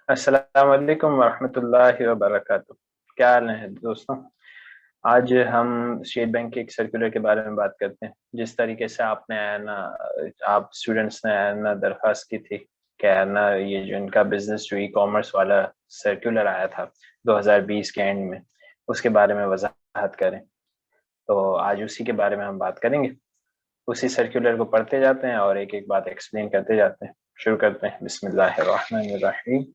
अस्सलाम वालेकुम वरहमतुल्लाहि वबरकातुह। क्या हाल है दोस्तों। आज हम स्टेट बैंक के एक सर्कुलर के बारे में बात करते हैं। जिस तरीके से आपने है ना, आप स्टूडेंट्स ने है ना दरख्वास्त की थी कि है ना ये जो इनका बिजनेस टू ई कॉमर्स वाला सर्कुलर आया था 2020 के एंड में, उसके बारे में वजाहत करें। तो आज उसी के बारे में हम बात करेंगे। उसी सर्कुलर को पढ़ते जाते हैं और एक एक बात एक्सप्लेन करते जाते हैं। शुरू करते हैं। बिस्मिल्लाहिर्रहमानिर्रहीम।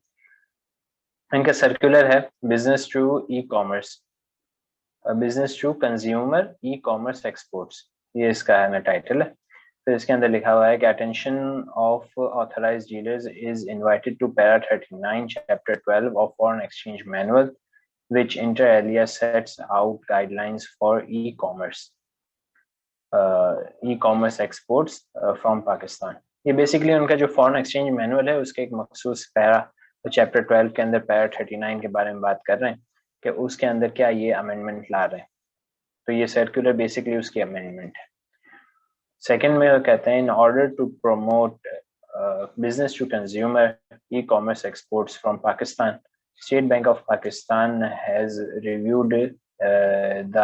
इनका सर्कुलर है business to e commerce, business to consumer e commerce exports, ये इसका है ना टाइटल है। फिर इसके अंदर लिखा हुआ है कि attention of authorised dealers is invited to para 39 chapter 12 of foreign exchange manual which inter alia sets out guidelines for e-commerce exports from Pakistan। ये बेसिकली उनका जो फॉरेन एक्सचेंज मैनुअल है उसके एक मखसूस पैरा, चैप्टर 12 के अंदर पैरा 39 के बारे में बात कर रहे हैं कि उसके अंदर क्या ये अमेंडमेंट ला रहे हैं। तो ये सर्कुलर बेसिकली उसकी अमेंडमेंट है। सेकंड में वो कहते हैं in order to promote business to consumer e commerce exports from Pakistan, State Bank of Pakistan has reviewed the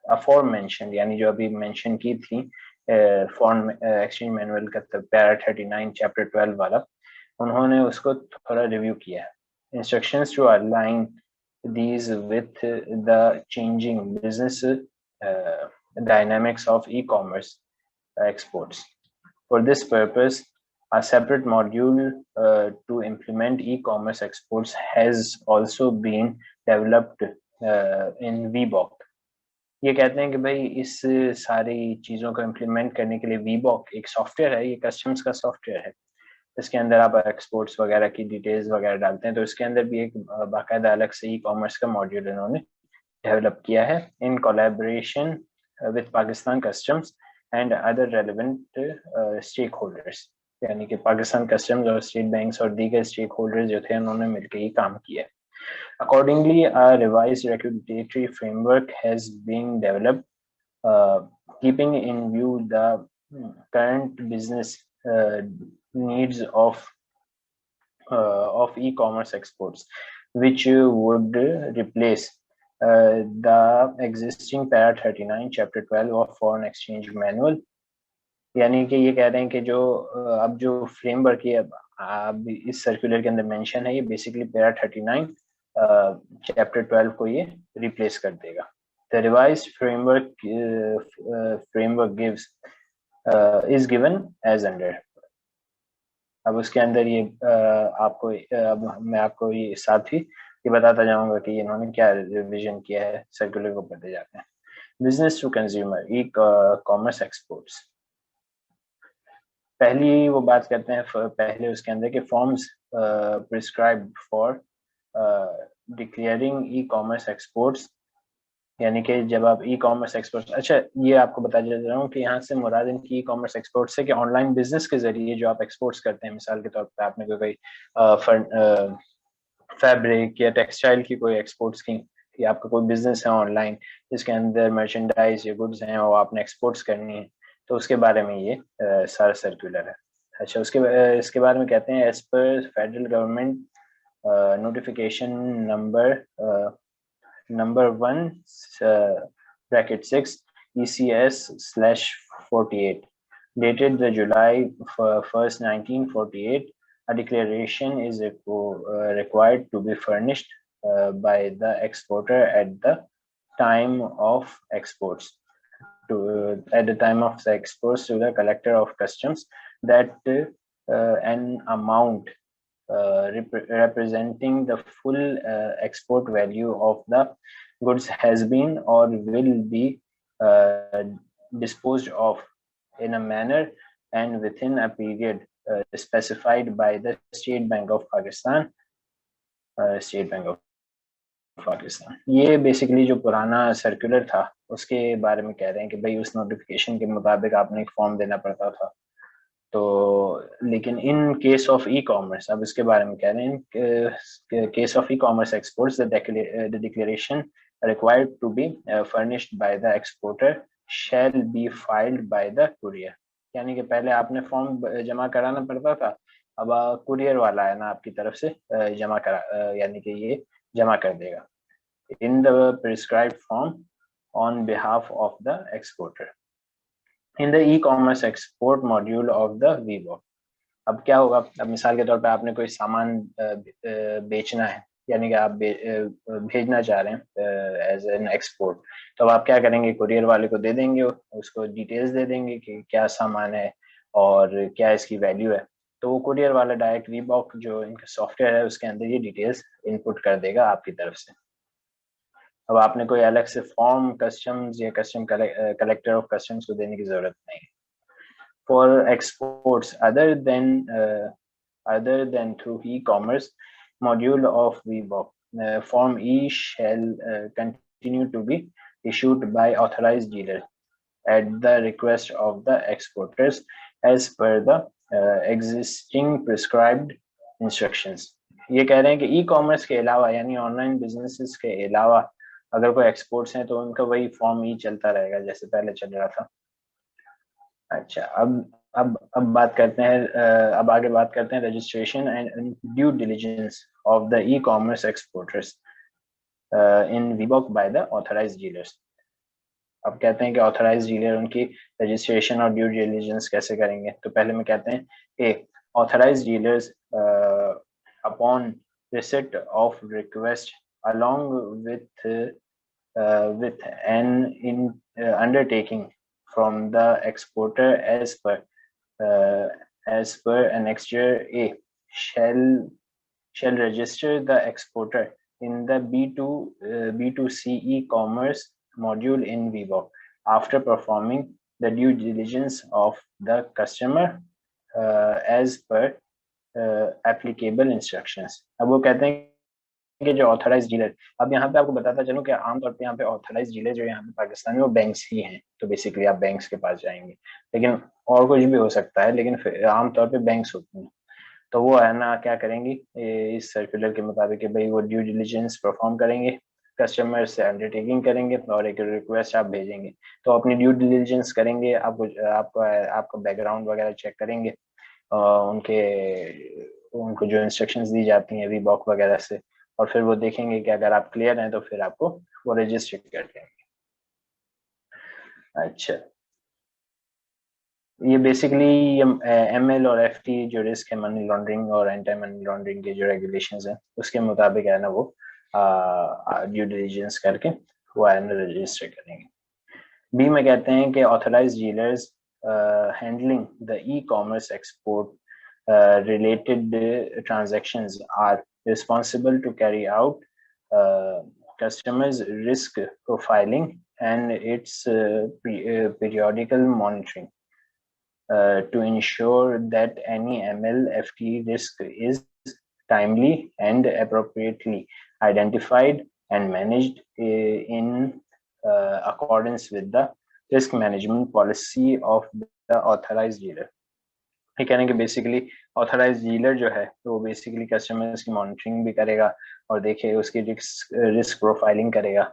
aforementioned, यानी जो अभी मेंशन की थी फॉरेन एक्सचेंज मैनुअल का पैरा 39 चैप्टर 12 वाला, उन्होंने उसको थोड़ा रिव्यू किया है। Instructions to align these with the changing business dynamics of e-commerce exports. For this purpose, a separate module to implement e-commerce exports has also been developed in VBOC। ये कहते हैं कि भाई इस सारी चीज़ों को इम्प्लीमेंट करने के लिए VBOC एक सॉफ्टवेयर है, ये कस्टम्स का सॉफ्टवेयर है। इसके अंदर आप एक्सपोर्ट्स वगैरह की डिटेल्स वगैरह डालते हैं, तो इसके अंदर भी एक बाकायदा अलग से ई कॉमर्स का मॉड्यूल इन्होंने डेवलप किया है in collaboration with Pakistan customs and other relevant stake holders. यानी कि पाकिस्तान कस्टम्स और स्टेट बैंक्स और दीगर स्टेक होल्डर्स जो थे उन्होंने मिलकर ये काम किया है। Accordingly, a revised regulatory framework has been developed, keeping in view the current business needs of e-commerce exports, which would replace the existing para 39 chapter 12 of foreign exchange manual। यानी कि ये कह रहे हैं कि जो अब जो फ्रेमवर्क ये अब इस सर्कुलर के अंदर मेंशन है, ये बेसिकली पैरा 39 चैप्टर 12 को ये रिप्लेस कर देगा। The revised framework gives is given as under. अब उसके अंदर ये आपको अब मैं आपको ये साथ ही ये बताता जाऊंगा कि इन्होंने क्या रिवीजन किया है। सर्कुलर को पढ़ते जाते हैं। Business to consumer e commerce exports, पहली वो बात करते हैं पहले उसके अंदर के forms prescribed for declaring e commerce exports. यानी कि जब आप ई कॉमर्स एक्सपोर्ट्स, अच्छा ये आपको बता देता हूँ कि यहाँ से मुराद इनकी ई कॉमर्स एक्सपोर्ट्स से कि ऑनलाइन बिजनेस के जरिए जो आप एक्सपोर्ट्स करते हैं, मिसाल के तौर पर आपने कोई फैब्रिक या टेक्सटाइल की कोई एक्सपोर्ट्स की, या आपका कोई बिजनेस है ऑनलाइन जिसके अंदर मर्चेंडाइज या गुड्स हैं और आपने एक्सपोर्ट्स करनी है, तो उसके बारे में ये सारा सर्कुलर है। अच्छा इसके बारे में कहते हैं as per federal government notification number 1 ECS/48 dated the July 1st 1948, a declaration is required to be furnished by the exporter at the time of exports to the collector of customs that an amount representing the full export value of the goods has been or will be disposed of in a manner and within a period specified by the State Bank of Pakistan। ये basically जो पुराना circular था उसके बारे में कह रहे हैं कि भाई उस नोटिफिकेशन के मुताबिक आपने एक फॉर्म देना पड़ता था। तो लेकिन in case of e commerce, अब इसके बारे में कह रहे हैं case of E commerce exports the declaration required to be furnished by the exporter shall be filed by the courier। यानी कि पहले आपने फॉर्म जमा कराना पड़ता था, अब कुरियर वाला है ना आपकी तरफ से जमा करा यानी कि ये जमा कर देगा in the prescribed form on behalf of the exporter in the e commerce export module of the WeBOC. अब क्या होगा, अब मिसाल के तौर पे आपने कोई सामान बेचना है, यानी कि आप भेजना चाह रहे हैं एज एन एक्सपोर्ट, तो अब आप क्या करेंगे, कुरियर वाले को दे देंगे, उसको डिटेल्स दे देंगे कि क्या सामान है और क्या इसकी वैल्यू है। तो वो कुरियर वाला डायरेक्ट रीबॉक जो इनका सॉफ्टवेयर है उसके अंदर ये डिटेल्स इनपुट कर देगा आपकी तरफ से। अब आपने कोई अलग से फॉर्म कस्टम्स या कस्टम कलेक्टर ऑफ कस्टम्स को देने की जरूरत नहीं है। For exports other than through e-commerce module of VBOC, Form E shall continue to be issued by authorized dealer at the request of the exporters as per the existing prescribed instructions। ये कह रहे हैं कि e commerce के अलावा यानी online businesses के अलावा अगर कोई एक्सपोर्ट्स हैं तो उनका वही फॉर्म ई चलता रहेगा जैसे पहले चल रहा था। अच्छा, अब बात करते हैं अब आगे बात करते हैं registration and due diligence of the e commerce exporters in WeBOC by the authorised dealers. अब कहते हैं कि ऑथराइज्ड डीलर उनकी रजिस्ट्रेशन और ड्यू डिलिजेंस कैसे करेंगे। तो पहले में कहते हैं कि authorised dealers upon receipt of request along with an undertaking from the exporter as per annexure A shall register the exporter in the B2C e-commerce module in VBOC after performing the due diligence of the customer as per applicable instructions। अब वो कहते हैं कि जो authorise dealer, अब यहाँ पे आपको बताता चलूं कि आमतौर पे यहाँ पे ऑथराइज डीलर जो यहाँ पे पाकिस्तान में वो बैंक्स ही हैं। तो बेसिकली आप बैंक्स के पास जाएंगे, लेकिन और कुछ भी हो सकता है, लेकिन आमतौर पे बैंक्स होती हैं। तो वो है ना क्या करेंगी इस सर्कुलर के मुताबिक कि भाई वो ड्यू डिलिजेंस परफॉर्म करेंगे, कस्टमर से अंडरटेकिंग करेंगे और एक रिक्वेस्ट आप भेजेंगे। तो अपनी ड्यू डिलिजेंस करेंगे, आपका बैकग्राउंड वगैरह चेक करेंगे उनके उनको जो इंस्ट्रक्शंस दी जाती हैं वीबॉक वगैरह से, और फिर वो देखेंगे कि अगर आप क्लियर हैं तो फिर आपको वो रजिस्टर कर देंगे। अच्छा, ये बेसिकली ML और FT जो रिस्क है मनी लॉन्ड्रिंग और एंटी मनी लॉन्ड्रिंग के जो रेगुलेशंस हैं उसके मुताबिक है ना वो ड्यू डिलिजेंस करके वो है ना रजिस्टर करेंगे। बी में कहते हैं कि authorised dealers handling the e commerce export related transactions are responsible to carry out customers risk profiling and its periodical monitoring to ensure that any ML/FT risk is timely and appropriately identified and managed in accordance with the risk management policy of the authorized dealer। ये कहने के basically authorise dealer जो है तो वो basically customers की monitoring भी करेगा और देखे उसकी रिस्क प्रोफाइलिंग करेगा,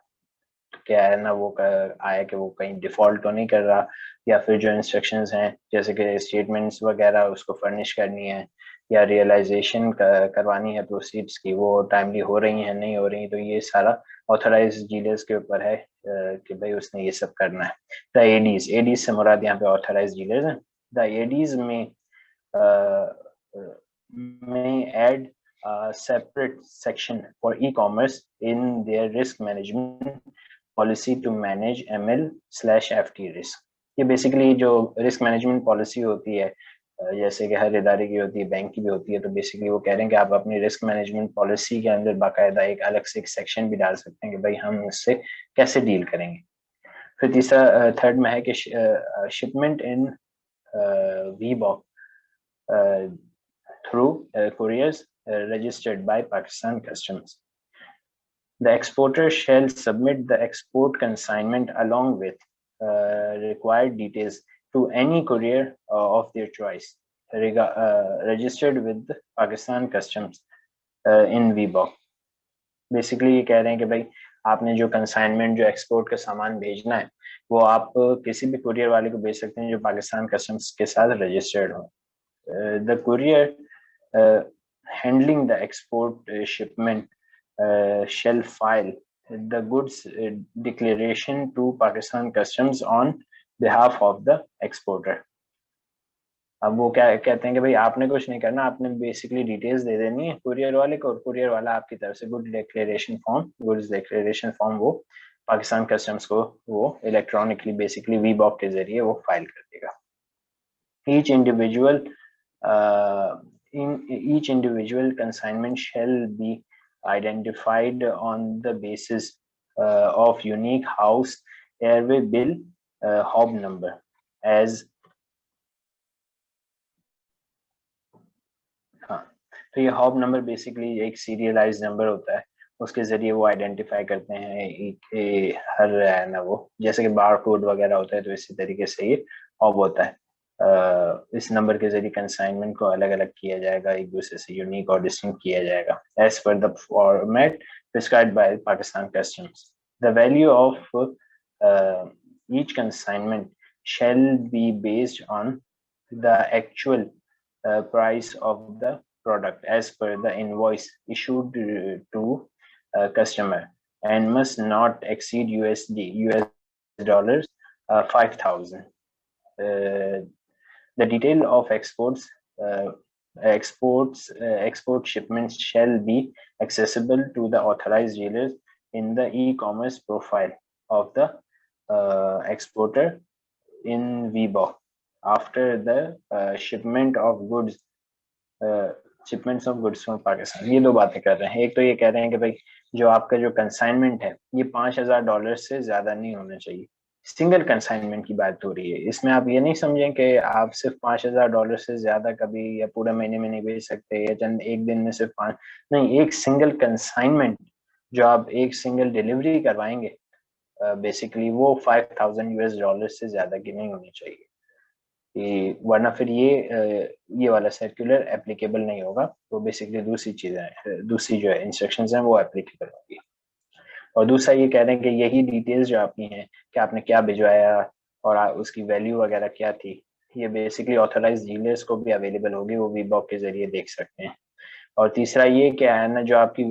क्या है ना वो आया कि वो कहीं डिफॉल्ट तो नहीं कर रहा, या फिर जो इंस्ट्रक्शंस हैं जैसे कि स्टेटमेंट्स वगैरह उसको फर्निश करनी है या रियलाइजेशन करवानी है प्रोसीड्स की, वो टाइमली हो रही हैं नहीं हो रही। तो ये सारा ऑथराइज डीलर्स के ऊपर है कि भाई उसने ये सब करना है। द एडीज से मुराद यहाँ पे ऑथराइज डीलर्स हैं। द एडीज में may add a separate section for e-commerce in their risk management policy to manage ML/FT risk। ये बेसिकली जो रिस्क मैनेजमेंट पॉलिसी होती है जैसे कि हर इदारे की होती है, बैंक की भी होती है, तो बेसिकली वो कह रहे हैं कि आप अपनी रिस्क मैनेजमेंट पॉलिसी के अंदर बाकायदा एक अलग से एक सेक्शन भी डाल सकते हैं कि भाई हम इससे कैसे डील करेंगे। फिर तीसरा थर्ड में है कि shipment in VBOC through couriers registered by Pakistan Customs. The exporter shall submit the export consignment along with required details to any courier of their choice registered with Pakistan Customs in VBOC। Basically ये कह रहे हैं कि भाई आपने जो consignment जो export का सामान भेजना है वो आप किसी भी कुरियर वाले को भेज सकते हैं जो पाकिस्तान कस्टम्स के साथ रजिस्टर्ड हो। The courier handling the export shipment shall file the goods declaration to Pakistan Customs on behalf of the exporter. अब वो क्या कहते हैं कि भाई आपने कुछ नहीं करना, आपने बेसिकली डिटेल्स दे देनी है कुरियर वाले को, और कुरियर वाला आपकी तरफ से गुड्स डिक्लेरेशन फॉर्म वो पाकिस्तान कस्टम्स को वो इलेक्ट्रॉनिकली बेसिकली वीबॉक के जरिए वो फाइल कर देगा. Each individual consignment shall be identified on the basis of unique house airway bill hob number as. हाँ, तो ये हॉब नंबर बेसिकली एक सीरियलाइज नंबर होता है, उसके जरिए वो आइडेंटिफाई करते हैं हर ना वो जैसे कि बार कोड वगैरह होता है, तो इसी तरीके से ये हॉब होता है. इस नंबर के जरिए कंसाइनमेंट को अलग अलग किया जाएगा, एक दूसरे से यूनिक और डिस्टिंक्ट किया जाएगा as per the format prescribed by Pakistan customs. The value of each consignment shall be based on the actual price of the product as per the invoice issued to customer and must not exceed US dollars 5,000. The detail of export shipments shall be accessible to the authorized dealers in the e-commerce profile of the exporter in VBOC. After the shipments of goods from Pakistan. ये दो बातें कर रहे हैं. एक तो ये कह रहे हैं कि भाई जो आपका जो कंसाइनमेंट है ये $5,000 से ज्यादा नहीं होना चाहिए. सिंगल कंसाइनमेंट की बात हो रही है. इसमें आप ये नहीं समझें कि आप सिर्फ $5,000 से ज्यादा कभी या पूरे महीने में नहीं भेज सकते या चंद एक दिन में सिर्फ नहीं, एक सिंगल कंसाइनमेंट जो आप एक सिंगल डिलीवरी करवाएंगे बेसिकली वो $5,000 से ज्यादा की नहीं होनी चाहिए, वरना फिर ये वाला सर्कुलर एप्लीकेबल नहीं होगा. तो बेसिकली दूसरी जो है इंस्ट्रक्शंस हैं वो एप्लीकेबल होगी. और दूसरा ये कह रहे हैं कि यही डिटेल्स जो आपकी हैं कि आपने क्या भिजवाया और उसकी वैल्यू वगैरह क्या थी, ये बेसिकली ऑथराइज डीलर्स को भी अवेलेबल होगी, वो वीबॉक के जरिए देख सकते हैं. और तीसरा ये क्या है ना, जो आपकी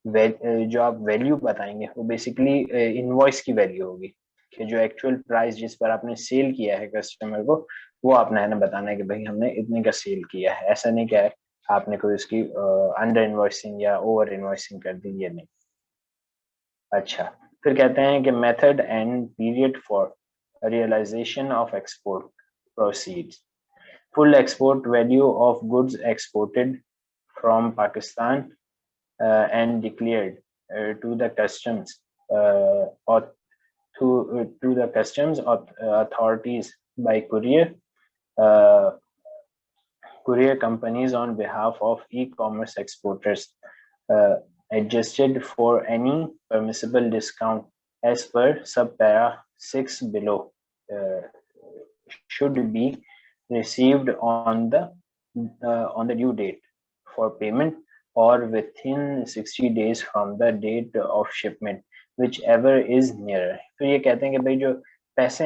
जो आप वैल्यू बताएंगे वो बेसिकली इनवॉइस की वैल्यू होगी कि जो एक्चुअल प्राइस जिस पर आपने सेल किया है कस्टमर को, वो आपने है ना बताना है कि भाई हमने इतने का सेल किया है. ऐसा नहीं क्या है आपने कोई उसकी अंडर इनवॉइसिंग या ओवर इनवॉइसिंग कर दी, ये नहीं. अच्छा, फिर कहते हैं कि method and period for realisation of export proceeds. Full export value of goods exported from Pakistan and declared to the customs or to the customs authorities by courier companies on behalf of e-commerce exporters, adjusted for any permissible discount as per subpara 6 below, should be received on the due date for payment or within 60 days from the date of shipment, whichever is nearer. तो ये कहते हैं कि भाई जो पैसे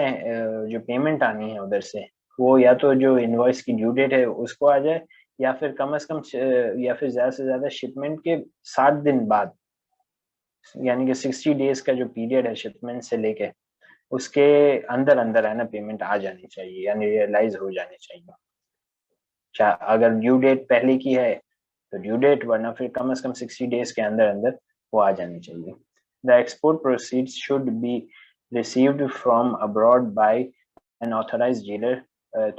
जो payment आनी है उधर से वो या तो जो इनवॉइस की ड्यू डेट है उसको आ जाए, या फिर कम से कम या फिर ज्यादा से ज्यादा शिपमेंट के 7 दिन बाद, यानी कि 60 डेज का जो पीरियड है शिपमेंट से लेके उसके अंदर अंदर है ना पेमेंट आ जानी चाहिए, यानी रियलाइज हो जानी चाहिए. अगर ड्यू डेट पहले की है तो ड्यू डेट, वरना फिर कम से कम 60 डेज के अंदर अंदर वो आ जानी चाहिए. The export proceeds should be received from abroad by an authorised dealer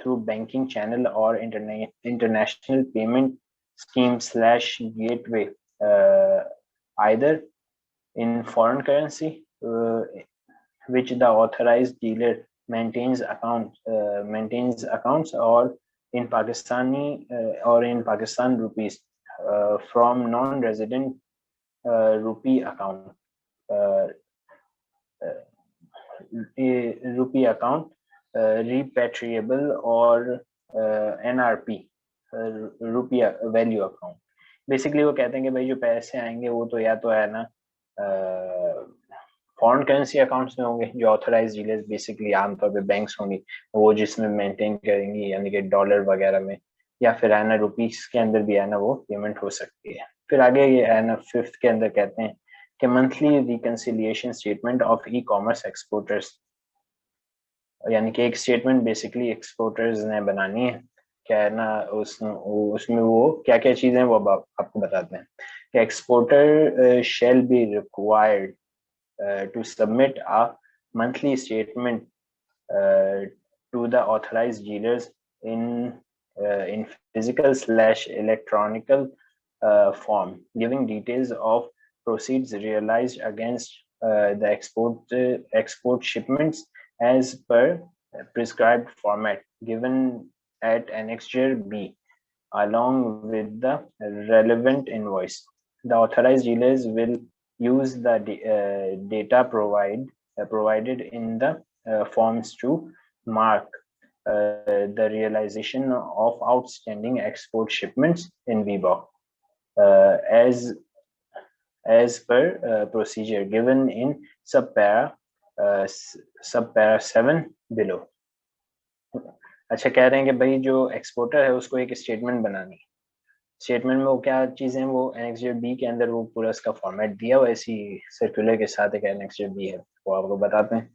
through banking channel और international payment scheme slash gateway, either in foreign currency which the authorized dealer maintains accounts or in Pakistan rupees from non-resident rupee account repatriable or NRP rupee value account. Basically वो कहते हैं कि भाई जो पैसे आएंगे वो तो या तो है ना फॉरेन करेंसी अकाउंट्स में होंगे जो ऑथराइज डीलर्स बेसिकली आमतौर पे बैंक्स होंगी वो जिसमें मेंटेन करेंगी, यानी कि डॉलर वगैरह में, या फिर है ना रुपीस के अंदर भी है ना वो पेमेंट हो सकती है। फिर आगे ये है ना 5th के अंदर कहते हैं कि monthly reconciliation statement of E commerce exporters, यानी कि एक स्टेटमेंट बेसिकली एक्सपोर्टर्स ने बनानी है, क्या है ना उसमें वो क्या क्या चीजें वो आपको बताते हैं कि exporter shall be required to submit a monthly statement to the authorized dealers in physical slash electronical form, giving details of proceeds realized against the export shipments as per prescribed format given at Annexure B, along with the relevant invoice. The authorized dealers will use the data provided in the forms to mark the realization of outstanding export shipments in VBOC as per procedure given in subpara 7 below. अच्छा, कह रहे हैं कि भाई जो exporter है उसको एक स्टेटमेंट बनानी है। स्टेटमेंट में वो क्या चीजें, वो एनेक्सर बी के अंदर वो पूरा इसका फॉर्मेट दिया हुआ, ऐसी सर्कुलर के साथ एक एनेक्सर बी है, वो आपको बताते हैं।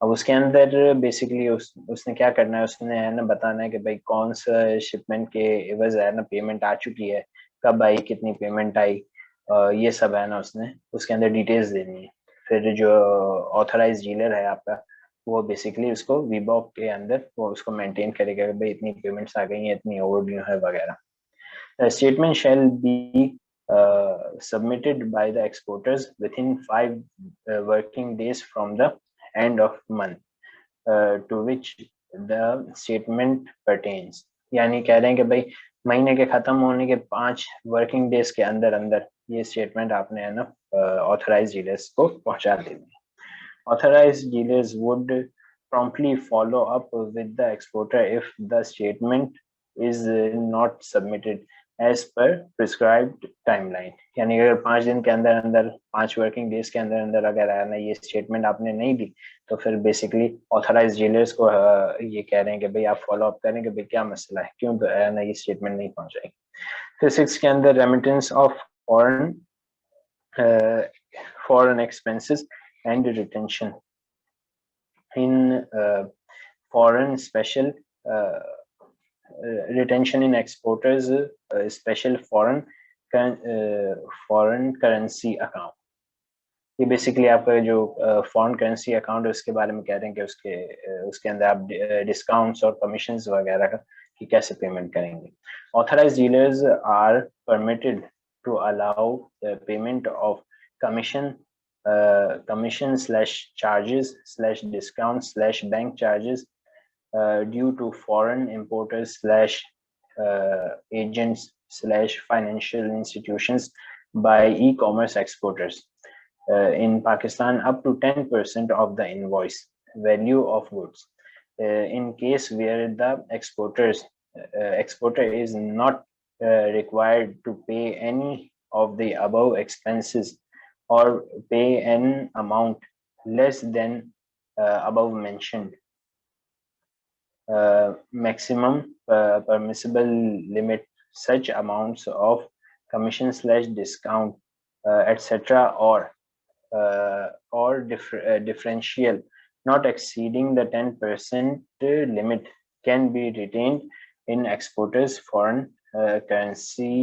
अब उसके अंदर बेसिकली उसने क्या करना है, उसने है ना बताना है कि भाई कौन सा शिपमेंट के एवज है ना पेमेंट आ चुकी है, कब आई, कितनी पेमेंट आई, ये सब है ना उसने उसके अंदर डिटेल्स देनी है। फिर जो ऑथराइज डीलर है आपका, वो बेसिकली उसको वीबॉक के अंदर वो उसको मेंटेन करेगा कि भाई इतनी पेमेंट्स आ गई हैं, इतनी ओवरड्यू है वगैरह। The statement shall be submitted by the exporters within 5 working days from the end of month to which the statement pertains. यानी कह रहे हैं कि भाई महीने के खत्म होने के 5 वर्किंग डेज के अंदर अंदर ये स्टेटमेंट आपने है ना ऑथराइज डीलर्स को पहुंचा देनी है। Authorized dealers would promptly follow up with the exporter if the statement is not submitted as per prescribed timeline. यानी अगर 5 दिन के अंदर अंदर 5 वर्किंग डेज के अंदर अंदर अगर है ना ये स्टेटमेंट आपने नहीं दी, तो फिर बेसिकली ऑथराइज डीलर्स को ये कह रहे हैं कि भाई आप फॉलो अप करें कि भाई क्या मसला है, क्यों है ना ये स्टेटमेंट नहीं पहुंचाई। फिर 6 के अंदर remittance of foreign expenses and retention in foreign special retention in exporters special foreign currency account। ये बेसिकली आपका जो फॉरेन करेंसी अकाउंट है उसके बारे में कह रहे हैं कि उसके अंदर आप डिस्काउंट्स और कमीशंस वगैरह का कि कैसे पेमेंट करेंगे। Authorised dealers are permitted to allow payment of commission commission/charges/discounts/bank charges due to foreign importers/agents/financial institutions by e-commerce exporters in Pakistan up to 10% of the invoice value of goods. In case where the exporter is not required to pay any of the above expenses or pay an amount less than above mentioned maximum permissible limit, such amounts of commission/discount etc. or differential not exceeding the 10% limit can be retained in exporters foreign currency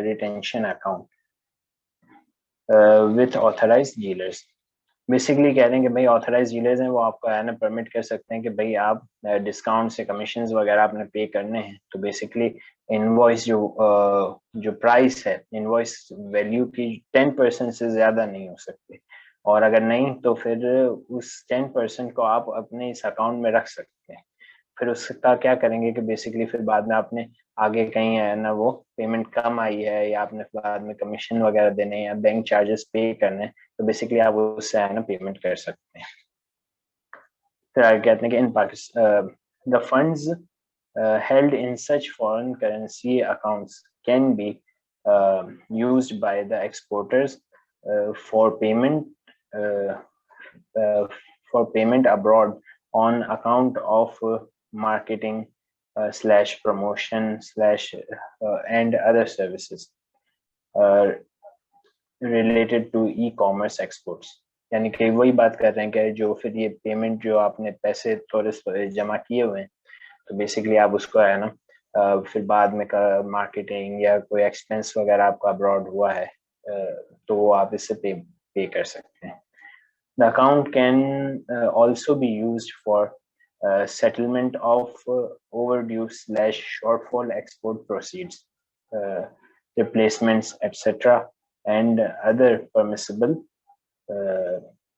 retention account with authorized dealers। Basically कह रहे हैं कि भाई authorise dealers हैं वो आपको है ना परमिट कर सकते हैं कि भाई आप डिस्काउंट से कमीशंस वगैरह आपने पे करने हैं, तो बेसिकली इनवॉइस जो प्राइस है इनवॉइस वैल्यू की 10% से ज्यादा नहीं हो सकती, और अगर नहीं तो फिर उस 10% को आप अपने इस अकाउंट में रख सकते हैं। फिर उसका क्या करेंगे कि बेसिकली फिर बाद में आपने आगे कहीं है ना वो पेमेंट कम आई है या आपने बाद में कमीशन वगैरह देने या बैंक चार्जेस पे करने, तो बेसिकली आप उससे है ना पेमेंट कर सकते हैं। फिर आगे कहते हैं कि in Pakistan the funds held in such foreign currency accounts can be used by the exporters for payment abroad on account of marketing, slash promotion slash and other services related to e-commerce exports. यानी कि वही बात कर रहे हैं कि जो फिर ये पेमेंट जो आपने पैसे थोड़े जमा किए हुए हैं, तो बेसिकली आप उसको है ना फिर बाद में का मार्केटिंग या कोई एक्सपेंस वगैरह आपका अब्रॉड हुआ है तो आप इससे पे कर सकते हैं. The account can also be used for settlement of overdue slash shortfall export proceeds, replacements, etc., and other permissible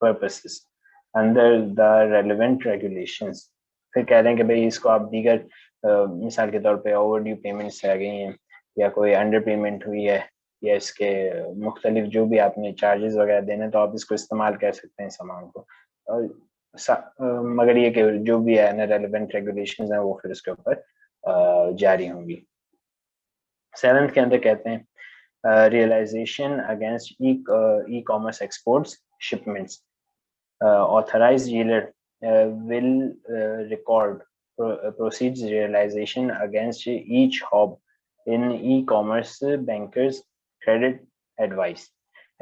purposes under the relevant regulations. फिर कह रहे हैं कि भाई इसको आप दीगर मिसाल के तौर पे ओवरड्यू पेमेंट्स रह गई हैं या कोई अंडर पेमेंट हुई है या इसके मुख्तलिफ जो भी आपने चार्जेस वगैरह देने तो आप इसको इस्तेमाल कर सकते हैं इस अमाउंट को. मगर ये कि जो भी है ना रेलेवेंट रेगुलेशंस हैं वो फिर उसके ऊपर जारी होंगी. 7th के अंदर कहते हैं realisation against e commerce exports shipments. Authorized dealer will record proceeds realization against each hop in e-commerce bankers credit advice.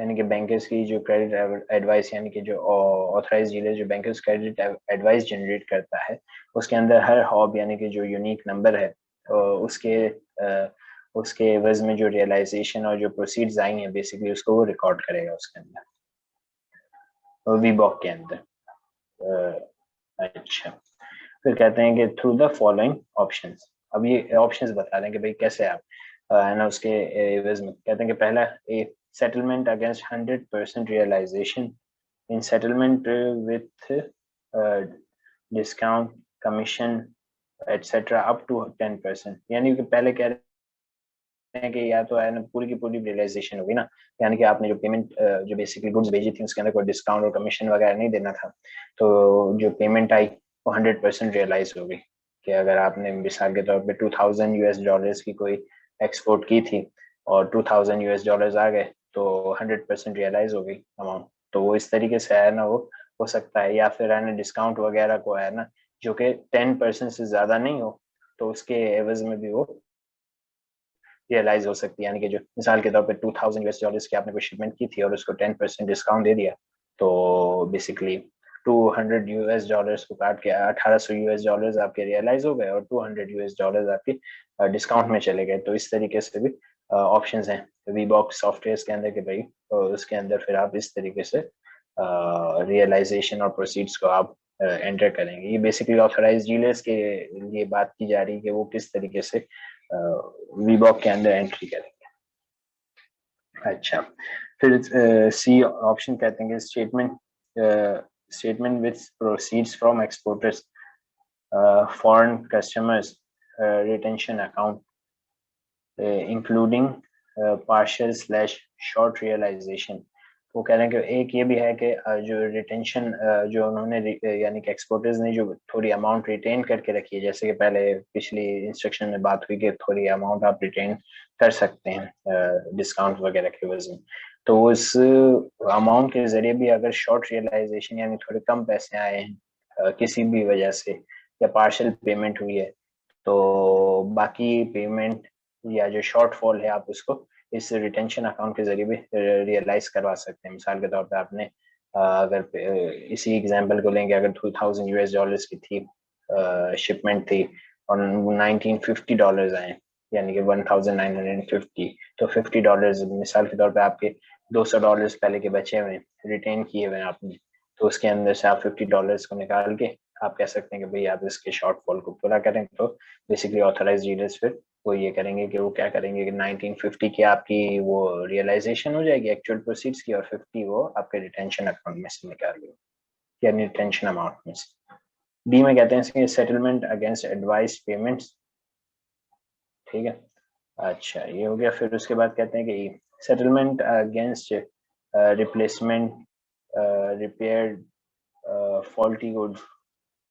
यानी कि बैंकर्स की जो क्रेडिट एडवाइस यानी कि जो ऑथराइज डीलर जो बैंकर्स क्रेडिट एडवाइस जनरेट करता है उसके अंदर हर हॉब यानी कि जो यूनिक नंबर है उसके एवज में जो रियलाइजेशन और जो प्रोसीड्स आई हैं बेसिकली उसको वो रिकॉर्ड करेगा उसके अंदर वीबॉक के अंदर. अच्छा फिर कहते हैं कि थ्रू द फॉलोइंग ऑप्शंस. अब ये ऑप्शंस बता रहे हैं कि भाई कैसे आप है ना उसके एवज में. कहते हैं कि पहला ए settlement against 100% realization in settlement with discount, commission, etc. up to 10%. यानी कि पहले कह रहे हैं कि या तो है ना पूरी की पूरी रियलाइजेशन होगी ना, यानी कि आपने जो पेमेंट जो बेसिकली गुड्स भेजी थी उसके अंदर कोई डिस्काउंट और कमीशन वगैरह नहीं देना था, तो जो पेमेंट आई वो 100% रियलाइज होगी. कि अगर आपने मिसाल के तौर पे $2000 की कोई एक्सपोर्ट की थी और $2000 आ गए तो 100% रियलाइज हो गई अमाउंट. तो वो इस तरीके से है ना वो हो सकता है. या फिर है ना डिस्काउंट वगैरह को है ना जो कि 10% से ज्यादा नहीं हो तो उसके एवज में भी वो रियलाइज हो सकती है. यानी कि जो मिसाल के तौर पे $2000 की आपने कोई शिपमेंट की थी और उसको 10% डिस्काउंट दे दिया तो बेसिकली $200 को काट के $1800 आपके रियलाइज हो गए और $200 आपके डिस्काउंट में चले गए. तो इस तरीके से भी ऑप्शंस हैं वीबॉक्स सॉफ्टवेयर के अंदर के भाई उसके अंदर फिर आप इस तरीके से रियलाइजेशन और प्रोसीड्स को आप एंटर करेंगे. ये बेसिकली ऑथराइज्ड डीलर्स के लिए बात की जा रही है कि वो किस तरीके से वीबॉक के अंदर एंट्री करेंगे. अच्छा फिर सी ऑप्शन कहते हैं कि statement with proceeds from exporters, foreign customers, retention account, including partial slash short realization. वो कह रहे हैं कि एक ये भी है कि जो रिटेंशन जो उन्होंने यानी कि एक्सपोर्टर्स ने जो थोड़ी अमाउंट रिटेन करके रखी है, जैसे कि पहले पिछली इंस्ट्रक्शन में बात हुई कि थोड़ी अमाउंट आप रिटेन कर सकते हैं डिस्काउंट वगैरह के वजह, तो उस अमाउंट के जरिए भी अगर शॉर्ट रियलाइजेशन यानी थोड़े कम पैसे आए हैं किसी भी वजह से या पार्शियल पेमेंट हुई है तो बाकी पेमेंट या जो शॉर्टफॉल है आप उसको इस रिटेंशन अकाउंट के जरिए भी रियलाइज करवा सकते हैं. मिसाल के तौर पे आपने अगर इसी एग्जांपल को लेंगे, अगर $2000 की थी शिपमेंट थी और $1950 आए यानी कि 1950, तो $50 मिसाल के तौर पे आपके $200 पहले के बचे हुए रिटेन किए हुए आपने, तो उसके अंदर से आप $50 को निकाल के आप कह सकते हैं कि भाई आप इसके शॉर्टफॉल को पूरा करें. तो बेसिकली ऑथराइज्ड डीलर्स फिर वो ये करेंगे कि वो क्या करेंगे कि 1950 की आपकी वो रियलाइजेशन हो जाएगी एक्चुअल प्रोसीड्स की और 50 वो आपके रिटेंशन अकाउंट में से निकालेंगे यानी रिटेंशन अमाउंट में से. डी में कहते हैं सेटलमेंट अगेंस्ट एडवाइस पेमेंट्स. ठीक है, अच्छा ये हो गया. फिर उसके बाद कहते हैं कि settlement against replacement repaired faulty goods.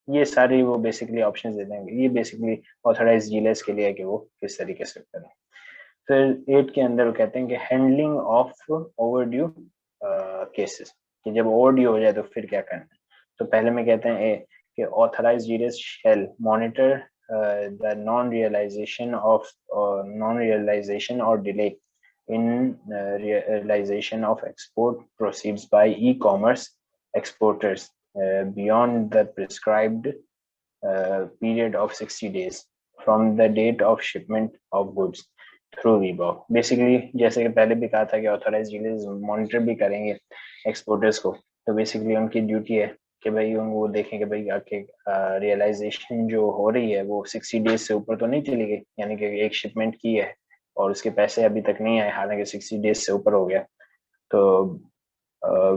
ये सारे वो बेसिकली ऑप्शंस दे देंगे. ये बेसिकली ऑथराइज्ड डीलर्स के लिए है कि वो किस तरीके से करें. फिर 8 के अंदर वो कहते हैं कि हैंडलिंग ऑफ ओवरड्यू केसेस, कि जब ओवरड्यू हो जाए तो फिर क्या करना है. तो पहले में कहते हैं कि authorised dealers shall monitor the non-realization or delay in realization of export proceeds by e-commerce exporters beyond the prescribed period of 60 days from the date of shipment of goods through VBOC. Basically, जैसे कि पहले भी कहा था कि authorised dealers monitor भी करेंगे exporters को, तो बेसिकली उनकी ड्यूटी है कि भाई वो देखें कि भाई आके रियलाइजेशन जो हो रही है वो 60 डेज से ऊपर तो नहीं चली गई, यानी कि एक शिपमेंट की है और उसके पैसे अभी तक नहीं आए, हालांकि 60 डेज से ऊपर हो गया, तो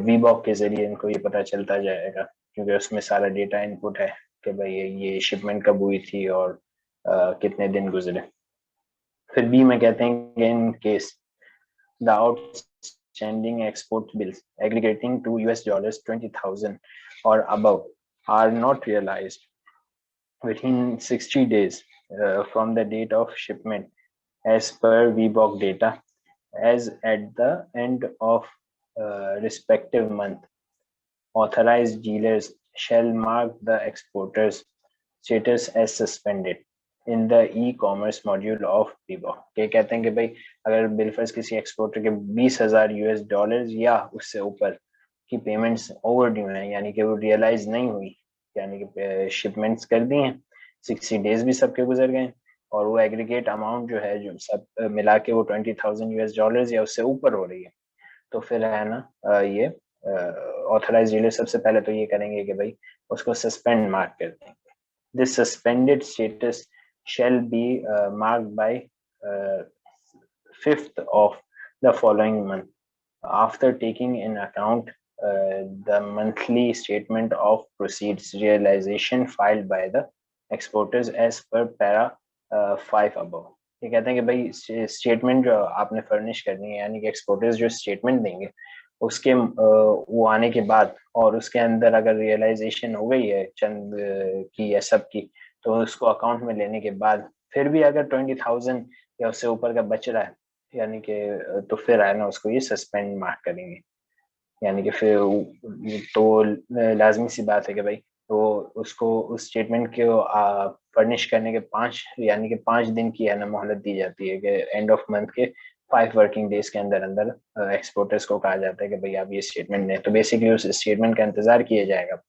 वीबॉक के जरिए इनको ये पता चलता जाएगा, क्योंकि उसमें सारा डेटा इनपुट है कि भाई ये शिपमेंट कब हुई थी और कितने दिन गुजरे। फिर बी में कहते हैं कि in case the outstanding export bills aggregating to $20,000 or above are not realized within 60 days from the date of shipment as per VBOC data as at the end of respective month. Authorized dealers shall mark the exporter's status as suspended in the e-commerce module of VBOC. ये कहते हैं कि भाई अगर बिलफर्स किसी exporter के $20,000 या उससे ऊपर की पेमेंट्स ओवरड्यू हैं, यानी कि वो रियलाइज नहीं हुई, यानी कि शिपमेंट्स कर दी हैं, 60 डेज भी सबके गुजर गए और वो एग्रीगेट अमाउंट जो है जो सब मिला के वो $20,000 या उससे ऊपर हो रही है, तो फिर है ना ये ऑथराइज डीलर सबसे पहले तो ये करेंगे कि भाई उसको सस्पेंड मार्क कर देंगे. This suspended status shall be marked by 5th of the following month after taking in account the monthly statement of proceeds realization filed by the exporters as per para 5 above. ये कहते हैं कि भाई statement जो आपने furnish करनी है, यानी कि एक्सपोर्टर्स जो स्टेटमेंट देंगे उसके वो आने के बाद और उसके अंदर अगर रियलाइजेशन हो गई है चंद की या सब की, तो उसको अकाउंट में लेने के बाद फिर भी अगर 20,000 या उससे ऊपर का बच रहा है, यानी कि तो फिर है ना उसको ये सस्पेंड मार्क करेंगे, यानी कि फिर तो लाजमी सी बात है कि भाई तो उसको उस स्टेटमेंट को फर्निश करने के 5 दिन की है ना मोहलत दी जाती है कि एंड ऑफ मंथ के 5 वर्किंग डेज के अंदर अंदर एक्सपोर्टर्स को कहा जाता है कि भाई आप ये स्टेटमेंट दें, तो बेसिकली उस स्टेटमेंट का इंतजार किया जाएगा.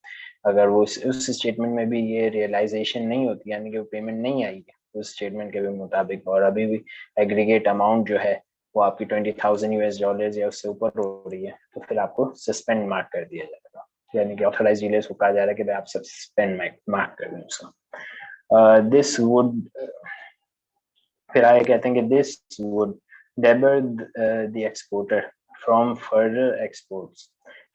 अगर वो उस स्टेटमेंट में भी ये रियलाइजेशन नहीं होती, यानी कि वो पेमेंट नहीं आई है उस स्टेटमेंट के भी मुताबिक, और अभी भी एग्रीगेट अमाउंट जो है वो आपकी $20,000 या उससे ऊपर हो रही है, तो फिर आपको सस्पेंड मार्क कर दिया जाएगा, यानी कि ऑथराइज डीलर्स को कहा जा रहा है कि भाई आप सस्पेंड मार्क कर दें उसका. दिस वुड फिर आगे कहते हैं कि this would debar the exporter from further exports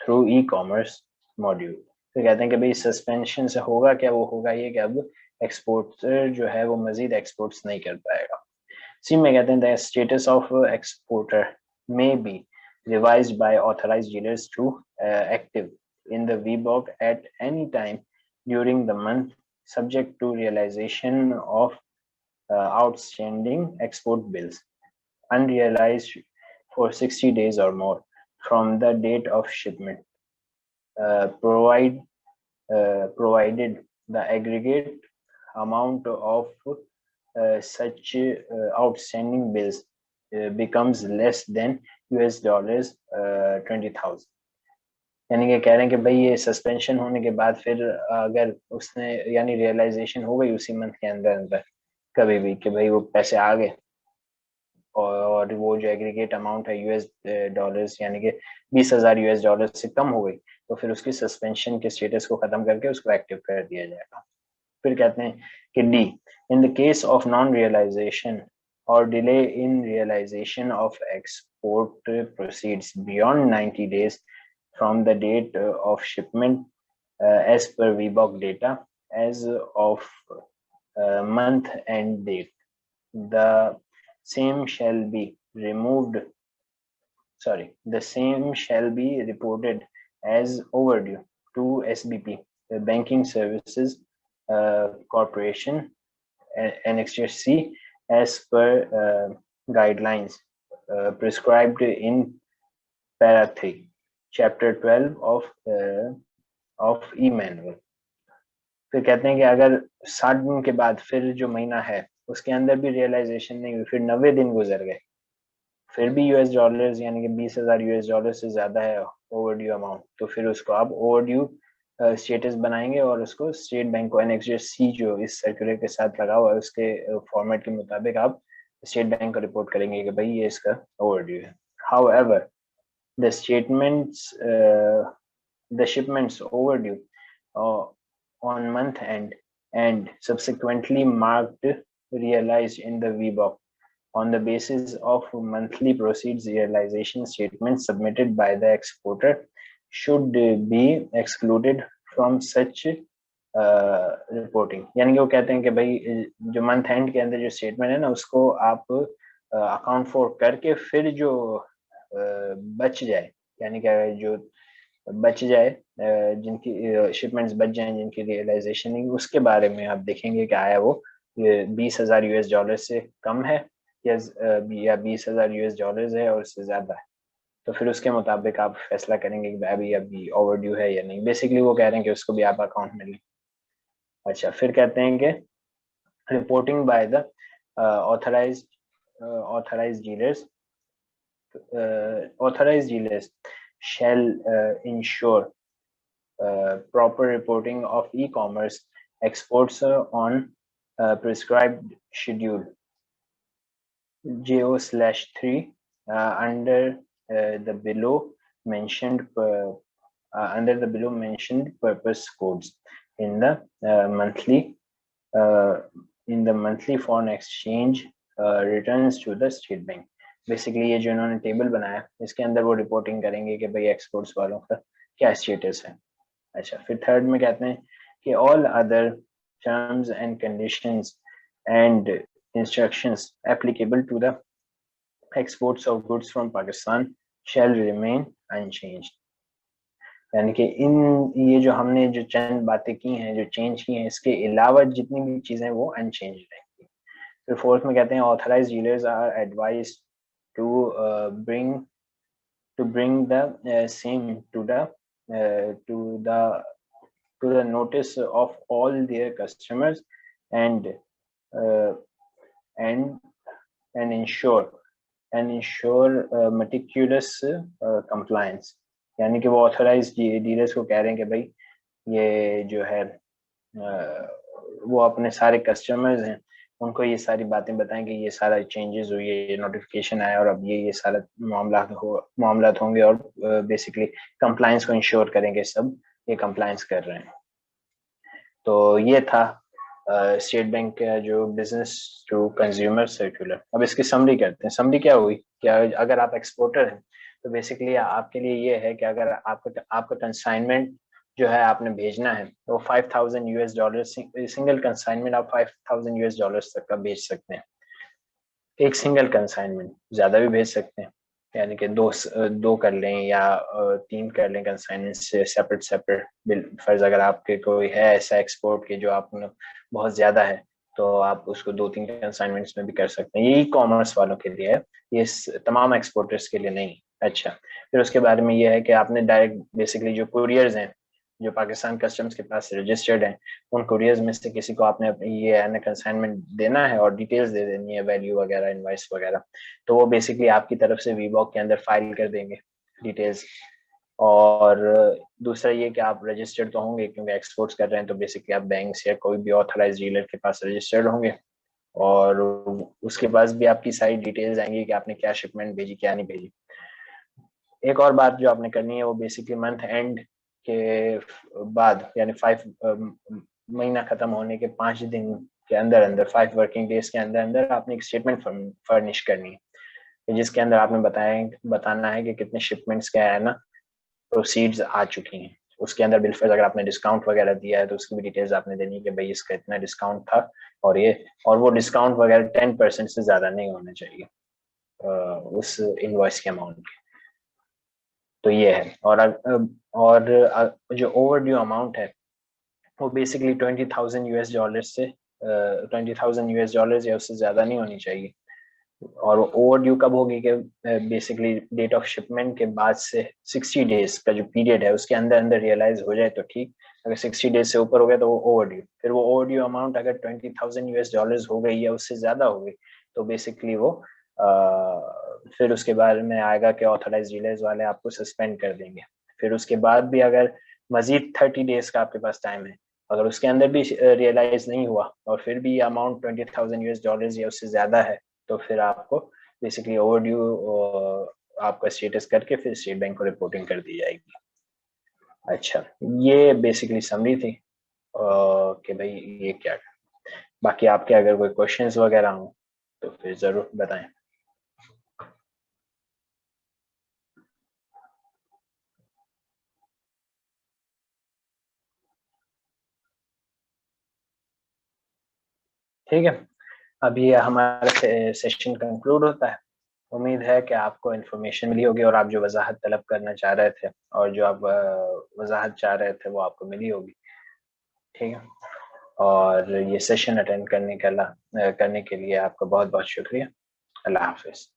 through e-commerce module. तो कहते हैं कि भाई सस्पेंशन से होगा क्या, वो होगा ये कि अब एक्सपोर्टर जो है वो मजीद एक्सपोर्ट्स नहीं कर पाएगा. सी में कहते हैं the status of exporter may be revised by authorized dealers to active in the VBOC at any time during the month subject to realization of outstanding export bills unrealized for 60 days or more from the date of shipment, provided the aggregate amount of such outstanding bills becomes less than $20,000. यानी कि कह रहे हैं कि भाई ये suspension होने के बाद फिर अगर उसने यानी रियलाइजेशन हो गई उसी मंथ के अंदर अंदर कभी भी कि भाई वो पैसे आ गए और वो जो एग्रीगेट अमाउंट है $20 यानी कि $20,000 से कम हो गई, तो फिर उसकी सस्पेंशन के स्टेटस को खत्म करके उसको एक्टिव कर दिया जाएगा. फिर कहते हैं कि D in the case of non realisation और delay in realisation of export proceeds beyond 90 days from the date of shipment as per VBOC data as of month and date, the same shall be reported as overdue to SBP, the Banking Services Corporation, Annexure C, as per guidelines prescribed in Para 3, Chapter 12 of E-Manual. फिर कहते हैं कि अगर 60 दिन के बाद फिर जो महीना है उसके अंदर भी रियलाइजेशन नहीं हुई, फिर 90 दिन गुजर गए, फिर भी यूएस डॉलर्स यानी कि 20,000 यूएस डॉलर से ज्यादा है ओवरड्यू अमाउंट, तो फिर उसको आप ओवरड्यू स्टेटस बनाएंगे और उसको स्टेट बैंक को NHC जो इस सर्कुलर के साथ लगा हुआ है उसके फॉर्मेट के मुताबिक आप स्टेट बैंक को रिपोर्ट करेंगे कि भाई ये इसका ओवरड्यू है. However the statements the shipments overdue on month end and subsequently marked realized in the VBOC on the basis of monthly proceeds realization statements submitted by the exporter should be excluded from such reporting. यानी कि वो कहते हैं कि भाई जो month and के अंदर जो स्टेटमेंट है ना उसको आप अकाउंट फॉर करके फिर जो बच जाए, यानी कि जो बच जाए, जिनकी शिपमेंट्स बच जाएं जिनकी रियलाइजेशन नहीं, उसके बारे में आप देखेंगे कि आया वो 20,000 यूएस डॉलर से कम है या 20,000 यूएस डॉलर है और उससे ज्यादा है, तो फिर उसके मुताबिक आप फैसला करेंगे कि अभी ओवरड्यू है या नहीं. बेसिकली वो कह रहे हैं कि उसको भी आप अकाउंट में लें. अच्छा, फिर कहते हैं कि reporting bye the authorised dealers shall ensure proper reporting of e-commerce exports on prescribed schedule JO/3 under the below mentioned purpose codes in the monthly foreign exchange returns to the state bank. Basically ये जो इन्होंने table बनाया इसके अंदर वो reporting करेंगे कि भाई एक्सपोर्ट्स वालों का क्या स्टेटस है. अच्छा, फिर थर्ड में कहते हैं कि all other terms and conditions and instructions applicable to the exports of goods from Pakistan shall remain unchanged. यानी कि ये जो हमने जो चंद बातें की हैं, जो चेंज की हैं, इसके अलावा जितनी भी चीजें वो अनचेंज रहेंगी. फिर फोर्थ में कहते हैं authorised dealers are advised to bring the same to the notice of all their customers and ensure meticulous compliance. यानी कि वो ऑथराइज्ड डीलर्स को कह रहे हैं कि भाई ये जो है वो अपने सारे कस्टमर्स हैं उनको ये सारी बातें बताएं कि ये सारा चेंजेस हुई है, ये नोटिफिकेशन आया और अब ये सारा मामला होंगे और बेसिकली कंप्लायंस को इंश्योर करेंगे सब ये कंप्लायंस कर रहे हैं. तो ये था स्टेट बैंक का जो बिजनेस टू कंज्यूमर सर्कुलर. अब इसकी समरी करते हैं. समरी क्या हुई कि अगर आप एक्सपोर्टर हैं तो बेसिकली आपके लिए ये है कि अगर आपका कंसाइनमेंट जो है आपने भेजना है तो 5,000 यूएस डॉलर सिंगल कंसाइनमेंट आप 5,000 यूएस डॉलर तक का भेज सकते हैं. एक सिंगल कंसाइनमेंट, ज्यादा भी भेज सकते हैं, यानी कि दो कर लें या 3 कर लें कंसाइनमेंट से सेपरेट बिल. फर्ज अगर आपके कोई है ऐसा एक्सपोर्ट के जो आपने बहुत ज्यादा है तो आप उसको 2-3 कंसाइनमेंट्स में भी कर सकते हैं. ये ई कॉमर्स वालों के लिए है, ये तमाम एक्सपोर्टर्स के लिए नहीं. अच्छा, फिर उसके बारे में ये है कि आपने डायरेक्ट बेसिकली जो कुरियर्स हैं जो पाकिस्तान कस्टम्स के पास रजिस्टर्ड हैं उन कुरियर्स में से किसी को आपने ये कंसाइनमेंट देना है और डिटेल्स दे देनी है, वैल्यू वगैरह, इनवॉइस वगैरह, तो वो बेसिकली आपकी तरफ से वीबॉक के अंदर फाइल कर देंगे डिटेल्स. और दूसरा ये कि आप रजिस्टर्ड तो होंगे क्योंकि एक्सपोर्ट्स कर रहे हैं, तो बेसिकली आप बैंक से या कोई भी ऑथराइज डीलर के पास रजिस्टर्ड होंगे और उसके पास भी आपकी सारी डिटेल्स आएंगी कि आपने क्या शिपमेंट भेजी क्या नहीं भेजी. एक और बात जो आपने करनी है वो बेसिकली मंथ एंड के बाद यानी 5 महीना खत्म होने के 5 दिन के अंदर 5 वर्किंग डेज के अंदर आपने एक स्टेटमेंट फर्निश करनी है जिसके अंदर आपने बताना है कि कितने शिपमेंट्स क्या है ना प्रोसीड्स आ चुकी हैं. उसके अंदर बिलफर्ज अगर आपने डिस्काउंट वगैरह दिया है तो उसकी भी डिटेल्स आपने देनी है कि भाई इसका इतना डिस्काउंट था और वो डिस्काउंट वगैरह 10% से ज्यादा नहीं होना चाहिए उस इनवॉइस के अमाउंट के. तो ये है. और जो ओवरड्यू अमाउंट है वो बेसिकली 20,000 यूएस डॉलर से 20,000 यूएस डॉलर या उससे ज्यादा नहीं होनी चाहिए. और ओवरड्यू कब होगी कि बेसिकली डेट ऑफ शिपमेंट के बाद से 60 डेज का जो पीरियड है उसके अंदर रियलाइज हो जाए तो ठीक, अगर 60 डेज से ऊपर हो गया तो वो ओवर ड्यू, फिर वो ओवर ड्यू अमाउंट अगर $20,000 हो गई या उससे ज्यादा हो गई तो बेसिकली वो फिर उसके बारे में आएगा कि ऑथराइज डीलर्स वाले आपको सस्पेंड कर देंगे। फिर उसके बाद भी अगर मजीद 30 डेज का आपके पास टाइम है, अगर उसके अंदर भी रियलाइज नहीं हुआ और फिर भी अमाउंट $20,000 या उससे ज्यादा है तो फिर आपको बेसिकली ओवर ड्यू आपका स्टेटस करके फिर स्टेट बैंक को रिपोर्टिंग कर दी जाएगी। अच्छा, ये बेसिकली समरी थी कि भाई ये क्या। बाकी आपके अगर कोई क्वेश्चंस वगैरह हो तो फिर जरूर बताएं। ठीक है, अभी हमारा सेशन कंक्लूड होता है। उम्मीद है कि आपको इन्फॉर्मेशन मिली होगी और आप जो वजाहत तलब करना चाह रहे थे और जो आप वजाहत चाह रहे थे वो आपको मिली होगी। ठीक है, और ये सेशन अटेंड करने के लिए आपका बहुत बहुत शुक्रिया। अल्लाह हाफिज।